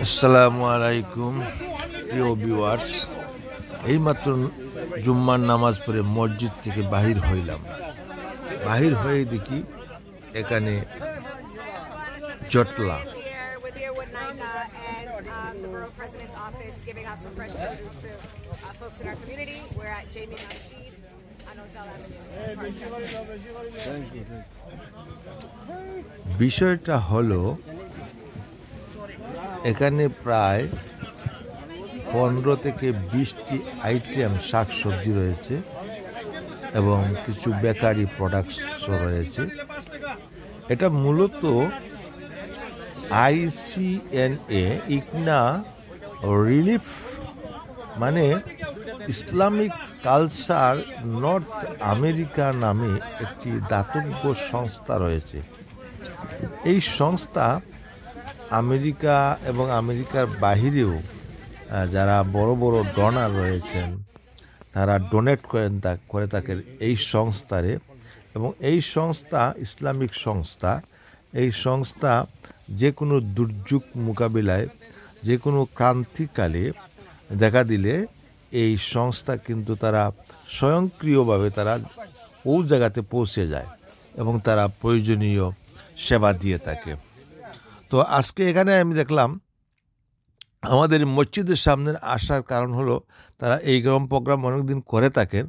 আসসালামু আলাইকুম প্রিয় ভিউয়ার্স, এইমাত্র জুম্মার নামাজ পড়ে মসজিদ থেকে বাহির হইলাম। বাহির হয়ে দেখি এখানে জটলা। বিষয়টা হলো এখানে প্রায় 15 থেকে 20টি আইটেম শাকসবজি রয়েছে এবং কিছু বেকারি প্রোডাক্টসও রয়েছে। এটা মূলত ICNA ইকনা রিলিফ মানে ইসলামিক কালচার নর্থ আমেরিকা নামে একটি দাতব্য সংস্থা রয়েছে। এই সংস্থা আমেরিকা এবং আমেরিকার বাহিরেও যারা বড় বড় ডোনার রয়েছেন তারা ডোনেট করে থাকেন এই সংস্থারে। এবং এই সংস্থা ইসলামিক সংস্থা। এই সংস্থা যে কোনো দুর্যোগ মোকাবিলায়, যে কোনো ক্রান্তিকালে দেখা দিলে এই সংস্থা কিন্তু তারা স্বয়ংক্রিয়ভাবে তারা ওই জায়গাতে পৌঁছে যায় এবং তারা প্রয়োজনীয় সেবা দিয়ে থাকে। তো আজকে এখানে আমি দেখলাম আমাদের মসজিদের সামনে আসার কারণ হলো তারা এই প্রোগ্রাম অনেকদিন করে থাকেন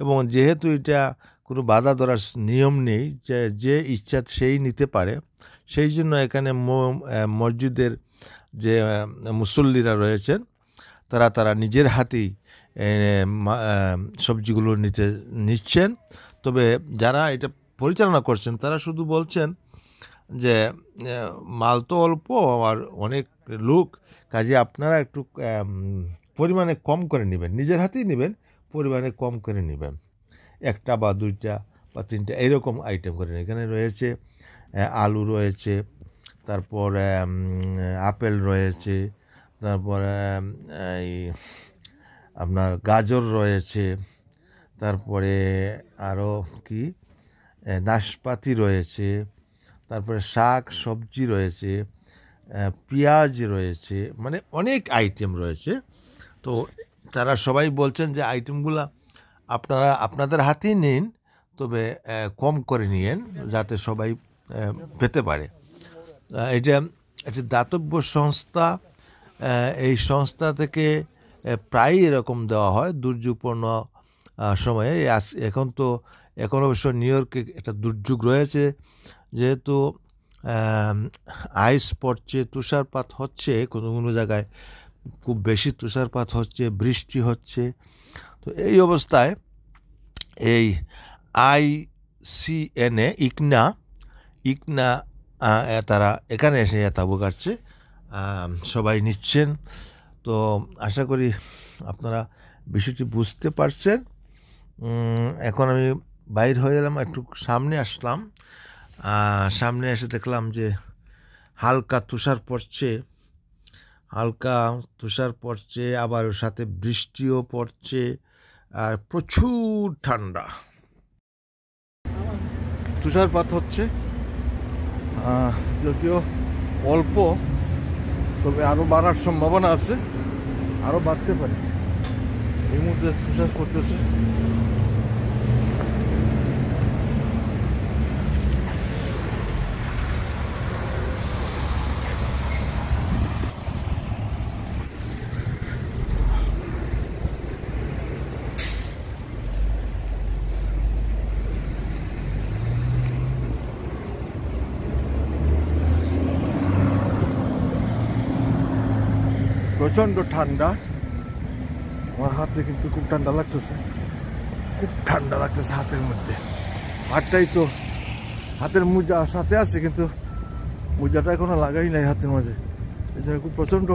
এবং যেহেতু এটা কোনো বাধা ধরার নিয়ম নেই, যে ইচ্ছা সেই নিতে পারে, সেই জন্য এখানে মসজিদের যে মুসল্লিরা রয়েছেন তারা নিজের হাতেই সবজিগুলো নিচ্ছেন। তবে যারা এটা পরিচালনা করছেন তারা শুধু বলছেন যে মাল তো অল্প আর অনেক লোক, কাজে আপনারা একটু পরিমাণে কম করে নেবেন, নিজের হাতেই নেবেন, পরিমাণে কম করে নেবেন, একটা বা দুইটা বা তিনটা এইরকম আইটেম করে। এখানে রয়েছে আলু রয়েছে, তারপর আপেল রয়েছে, তারপর এই আপনার গাজর রয়েছে, তারপরে আরও কি নাশপাতি রয়েছে, তারপরে শাক সবজি রয়েছে, পেঁয়াজ রয়েছে, মানে অনেক আইটেম রয়েছে। তো তারা সবাই বলছেন যে আইটেমগুলো আপনারা আপনাদের হাতেই নিন, তবে কম করে নিয়েন যাতে সবাই পেতে পারে। এটা একটি দাতব্য সংস্থা। এই সংস্থা থেকে প্রায়ই এরকম দেওয়া হয় দুর্যোগপূর্ণ সময়ে। এখন অবশ্য নিউ ইয়র্কে একটা দুর্যোগ রয়েছে, যেহেতু আইস পড়ছে, তুষারপাত হচ্ছে, কোনো কোনো জায়গায় খুব বেশি তুষারপাত হচ্ছে, বৃষ্টি হচ্ছে। তো এই অবস্থায় এই ICNA ইকনা তারা এখানে এসে তাবু কাটছে, সবাই নিচ্ছেন। তো আশা করি আপনারা বিষয়টি বুঝতে পারছেন। এখন আমি বাইর হয়ে গেলাম, একটু সামনে আসলাম। সামনে এসে দেখলাম যে হালকা তুষার পড়ছে, আবার ওর সাথে বৃষ্টিও পড়ছে, আর প্রচুর ঠান্ডা। তুষারপাত হচ্ছে, যদিও অল্প, তবে আরও বাড়ার সম্ভাবনা আছে, আরও বাড়তে পারে। এই মুহূর্তে তুষার পড়তেছে। প্রচণ্ড ঠান্ডা, আমার হাতে কিন্তু খুব ঠান্ডা লাগতেছে, হাতের মধ্যে। হাতটাই তো, হাতের মোজা সাথে আছে কিন্তু মোজাটা এখনো লাগাই নাই হাতের মাঝে, এই জন্য খুব প্রচণ্ড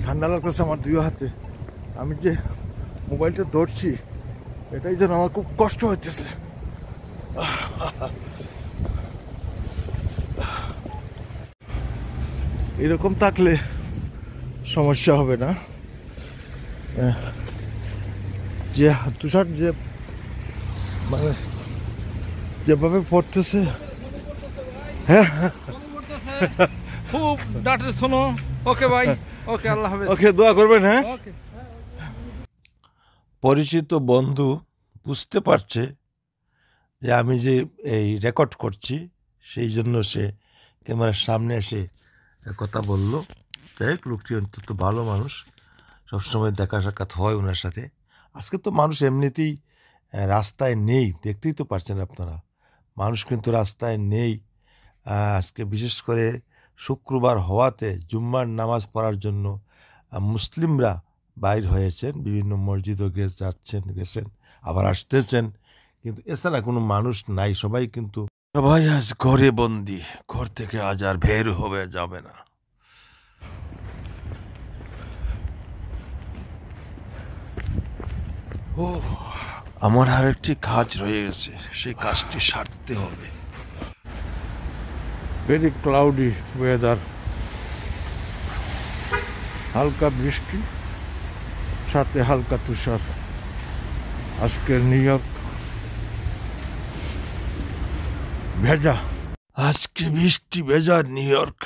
ঠান্ডা লাগতেছে আমার দুই হাতে। আমি যে মোবাইলটা ধরছি এটাই যেন আমার খুব কষ্ট হচ্ছে। এরকম থাকলে সমস্যা হবে না। যে তুষার যে মানে যেভাবে পড়তেছে, হ্যাঁ খুব ডাটে শোনো। ওকে ভাই, ওকে, আল্লাহ হাফেজ। ওকে, দোয়া করবেন। হ্যাঁ, ওকে। পরিচিত বন্ধু বুঝতে পারছে যে আমি যে এই রেকর্ড করছি, সেই জন্য সে ক্যামেরার সামনে এসে কথা বলল। যাই হোক, লোকটি অন্তত ভালো মানুষ, সবসময় দেখা সাক্ষাৎ হয় ওনার সাথে। আজকে তো মানুষ এমনিতেই রাস্তায় নেই, দেখতেই তো পারছেন আপনারা, মানুষ কিন্তু রাস্তায় নেই। আজকে বিশেষ করে শুক্রবার হওয়াতে জুম্মার নামাজ পড়ার জন্য মুসলিমরা বাইর হয়েছেন, বিভিন্ন মসজিদও গেছেন, আবার আসতেছেন, কিন্তু এছাড়া কোনো মানুষ নাই। সবাই আজ ঘরে বন্দি, ঘর থেকে আজ আর বের হবে যাবে না। ও, আমার আর একটি কাজ রয়ে গেছে, সেই কাজটি সারতে হবে। ভেরি ক্লাউডি ওয়েদার, হালকা বৃষ্টি, সাথে হালকা তুষার। আজকের নিউ ইয়র্ক ভেজা। আজকে বৃষ্টি ভেজা নিউ ইয়র্ক,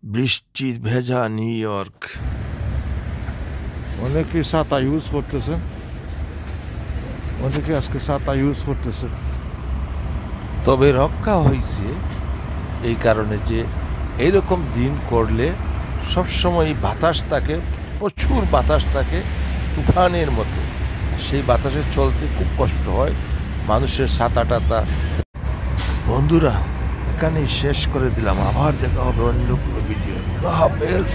বৃষ্টি ভেজা নিউ ইয়র্ক। অনেকে ছাতা ইউজ করতেছে, অনেকে আজকে ছাতা ইউজ করতেছে। তবে রক্ষা হয়েছে এই কারণে যে এইরকম দিন করলে সবসময় বাতাস থাকে, প্রচুর বাতাস থাকে, তুফানের মতো। সেই বাতাসে চলতে খুব কষ্ট হয় মানুষের, ছাতা টাতা। বন্ধুরা, এখানেই শেষ করে দিলাম, আবার দেখা হবে অন্য কোনো ভিডিও। আল্লাহ হাফেজ।